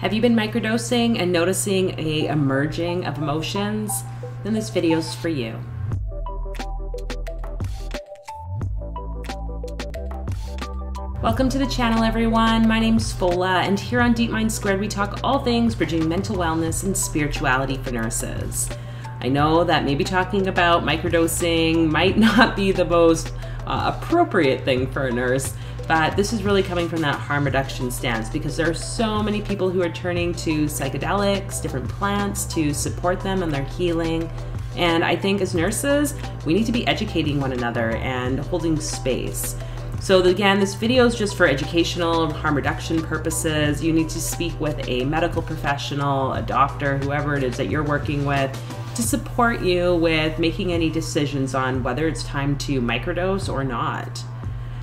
Have you been microdosing and noticing a merging of emotions? Then this video's for you. Welcome to the channel, everyone. My name's Fola, and here on Deep Mind Squared, we talk all things bridging mental wellness and spirituality for nurses. I know that maybe talking about microdosing might not be the most appropriate thing for a nurse, but this is really coming from that harm reduction stance because there are so many people who are turning to psychedelics, different plants to support them in their healing. And I think as nurses, we need to be educating one another and holding space. So again, this video is just for educational, harm reduction purposes. You need to speak with a medical professional, a doctor, whoever it is that you're working with, to support you with making any decisions on whether it's time to microdose or not.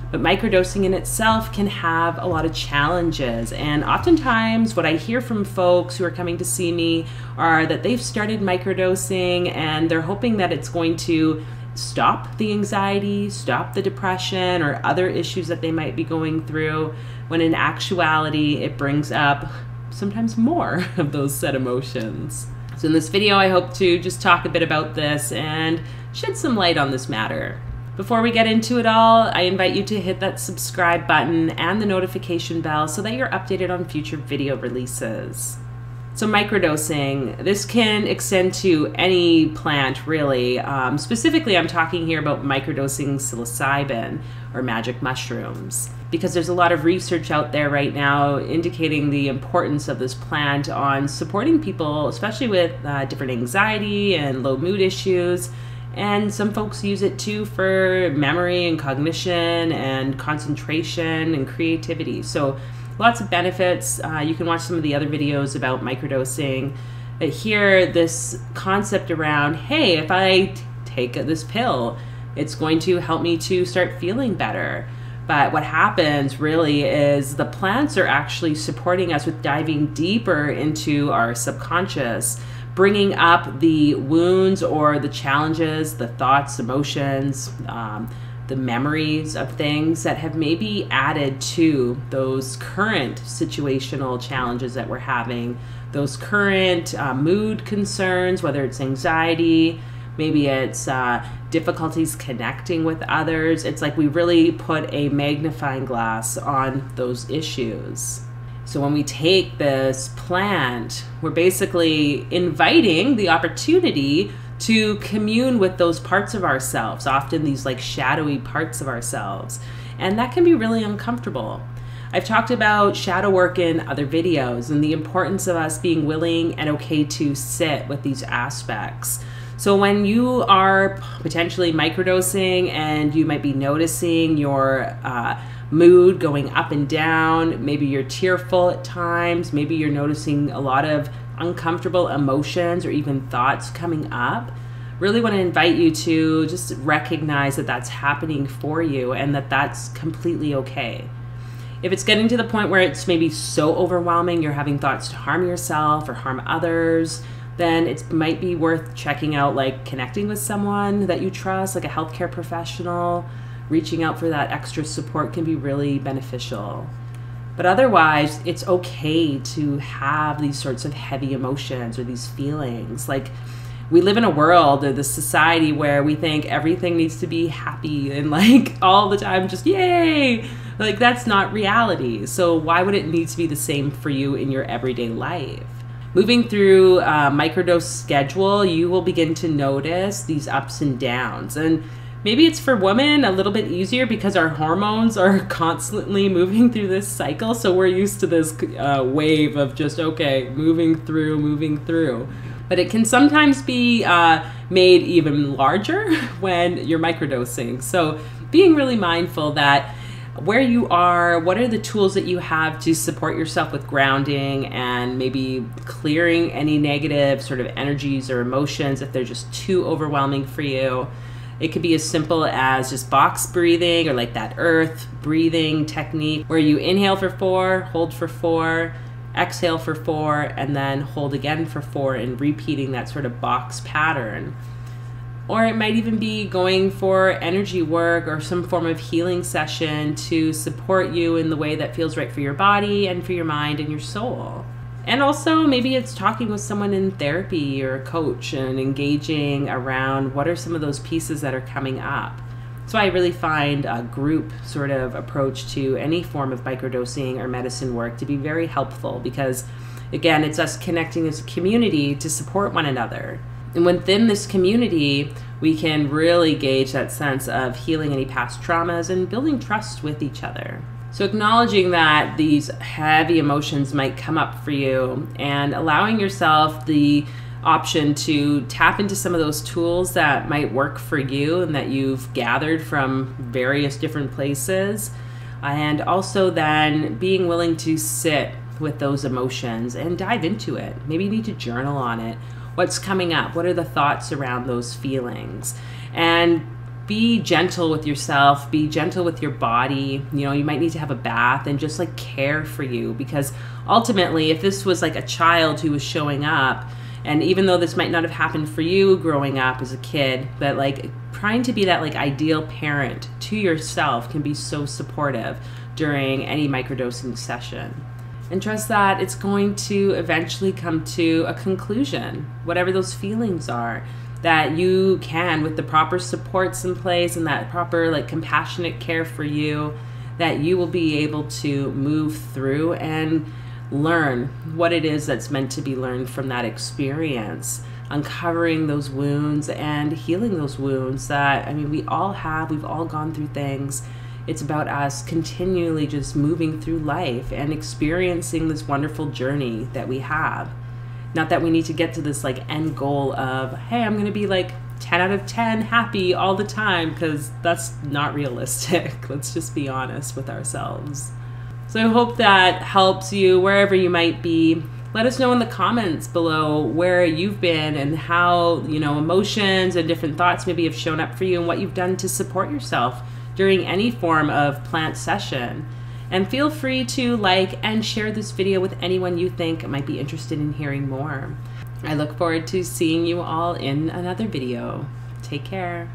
But microdosing in itself can have a lot of challenges, and oftentimes what I hear from folks who are coming to see me are that they've started microdosing and they're hoping that it's going to stop the anxiety, stop the depression, or other issues that they might be going through, when in actuality it brings up sometimes more of those said emotions. So in this video, I hope to just talk a bit about this and shed some light on this matter. Before we get into it all, I invite you to hit that subscribe button and the notification bell so that you're updated on future video releases. So microdosing, this can extend to any plant really. Specifically, I'm talking here about microdosing psilocybin or magic mushrooms, because there's a lot of research out there right now indicating the importance of this plant on supporting people, especially with different anxiety and low mood issues. And some folks use it too for memory and cognition and concentration and creativity. So lots of benefits. You can watch some of the other videos about microdosing. But here, this concept around, hey, if I take this pill, it's going to help me to start feeling better. But what happens really is the plants are actually supporting us with diving deeper into our subconscious, bringing up the wounds or the challenges, the thoughts, emotions, the memories of things that have maybe added to those current situational challenges that we're having, those current mood concerns, whether it's anxiety, maybe it's difficulties connecting with others. It's like we really put a magnifying glass on those issues. So when we take this plant, we're basically inviting the opportunity to commune with those parts of ourselves, often these like shadowy parts of ourselves. And that can be really uncomfortable. I've talked about shadow work in other videos and the importance of us being willing and okay to sit with these aspects. So when you are potentially microdosing and you might be noticing your mood going up and down, maybe you're tearful at times, maybe you're noticing a lot of uncomfortable emotions or even thoughts coming up, really want to invite you to just recognize that that's happening for you and that that's completely okay. If it's getting to the point where it's maybe so overwhelming, you're having thoughts to harm yourself or harm others, then it might be worth checking out, like connecting with someone that you trust, like a healthcare professional. Reaching out for that extra support can be really beneficial. But otherwise, it's okay to have these sorts of heavy emotions or these feelings. Like, we live in a world or this society where we think everything needs to be happy and like all the time, just yay! Like, that's not reality. So why would it need to be the same for you in your everyday life? Moving through a microdose schedule, you will begin to notice these ups and downs. And maybe it's for women a little bit easier because our hormones are constantly moving through this cycle. So we're used to this wave of just, okay, moving through. But it can sometimes be made even larger when you're microdosing. So being really mindful that where you are, what are the tools that you have to support yourself with grounding and maybe clearing any negative sort of energies or emotions if they're just too overwhelming for you. It could be as simple as just box breathing or like that earth breathing technique where you inhale for 4, hold for 4, exhale for 4, and then hold again for 4 and repeating that sort of box pattern. Or it might even be going for energy work or some form of healing session to support you in the way that feels right for your body and for your mind and your soul. And also maybe it's talking with someone in therapy or a coach and engaging around what are some of those pieces that are coming up. So I really find a group sort of approach to any form of microdosing or medicine work to be very helpful because, again, it's us connecting as a community to support one another. And within this community, we can really gauge that sense of healing any past traumas and building trust with each other. So acknowledging that these heavy emotions might come up for you and allowing yourself the option to tap into some of those tools that might work for you and that you've gathered from various different places. And also then being willing to sit with those emotions and dive into it. Maybe you need to journal on it. What's coming up? What are the thoughts around those feelings? And be gentle with yourself, be gentle with your body. You know, you might need to have a bath and just like care for you, because ultimately if this was like a child who was showing up, and even though this might not have happened for you growing up as a kid, but like trying to be that like ideal parent to yourself can be so supportive during any microdosing session. And trust that it's going to eventually come to a conclusion, whatever those feelings are, that you can, with the proper supports in place and that proper like compassionate care for you, that you will be able to move through and learn what it is that's meant to be learned from that experience, uncovering those wounds and healing those wounds that, I mean, we all have, we've all gone through things. It's about us continually just moving through life and experiencing this wonderful journey that we have. Not that we need to get to this like end goal of, hey, I'm gonna be like 10 out of 10 happy all the time, because that's not realistic. Let's just be honest with ourselves. So I hope that helps you wherever you might be. Let us know in the comments below where you've been and how, you know, emotions and different thoughts maybe have shown up for you and what you've done to support yourself during any form of plant session. And feel free to like and share this video with anyone you think might be interested in hearing more. I look forward to seeing you all in another video. Take care.